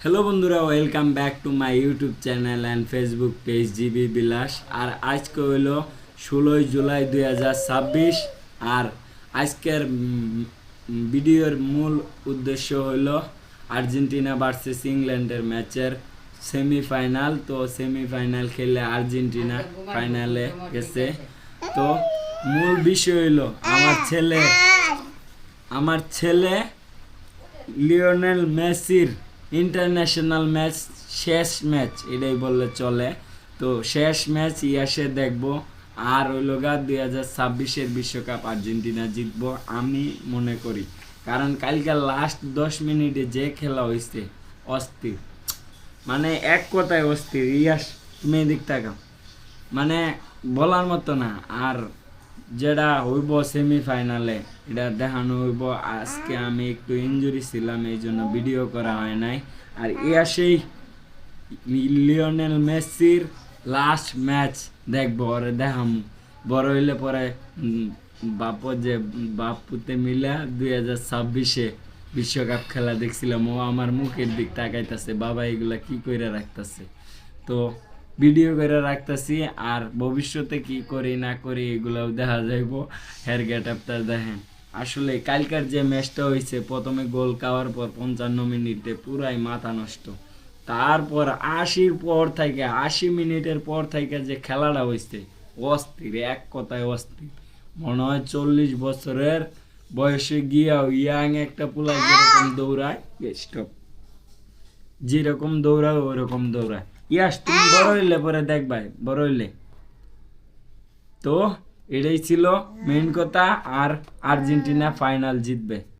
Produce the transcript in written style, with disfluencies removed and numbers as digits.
Hello বন্ধুরা, welcome back to my YouTube channel and Facebook page GB বিলাস। আর আজকে হইলো 16 জুলাই 2026। আর আজকের ভিডিওর মূল উদ্দেশ্য হইলো আর্জেন্টিনা ভার্সেস ইংল্যান্ডের ম্যাচের সেমিফাইনাল। তো সেমিফাইনাল খেলে আর্জেন্টিনা ফাইনালে গেছে। তো মূল বিষয় হইলো আমার ছেলে লিওনেল মেসির ইন্টারন্যাশনাল ম্যাচ, শেষ ম্যাচ এটাই বললে চলে। তো শেষ ম্যাচ ইয়াসে দেখবো। আর হইল গা 2026-এর বিশ্বকাপ আর্জেন্টিনা জিতবো আমি মনে করি। কারণ কালকে লাস্ট 10 মিনিটে যে খেলা হয়েছে অস্থির, মানে এক কথায় অস্থির। ইয়াস তুমি এদিক তাকাও, মানে বলার মতো না। আর যেটা হইব সেমিফাইনালে এটা দেখানো হইব। আজকে আমি একটু ইনজুরি ছিলাম, এই জন্য ভিডিও করা হয় নাই। আর সেই লিওনেল মেসির লাস্ট ম্যাচ দেখবো, ওরে দেখাম। বড় হইলে পরে বাপুতে মিলা 2026-এ বিশ্বকাপ খেলা দেখছিলাম, ও আমার মুখের দিক তাকাইতেছে, বাবা এগুলা কি করে রাখতেছে। তো ভিডিও করে রাখতেছি, আর ভবিষ্যতে কি করি না করি এগুলাও দেখা যাইব। হেয়ার গেট আপটা দেখেন। আসলে কালকার যে ম্যাচটা হয়েছে, প্রথমে গোল খাওয়ার পর 55 মিনিটে পুরাই মাথা নষ্ট। তারপর 80 মিনিটের পর থেকে যে খেলাটা হয়েছে অস্থির, এক কথায় অস্থির। মনে হয় 40 বছরের বয়সে গিয়াও ইয়াং একটা পোলা যেরকম দৌড়ায়, স্টপ, যেরকম দৌড়ায় ওরকম দৌড়ায়। ইয়াস তুমি বড় হইলে পরে দেখবাই, বড় হইলে। তো এটাই ছিল মেইন কথা। আর আর্জেন্টিনা ফাইনাল জিতবে।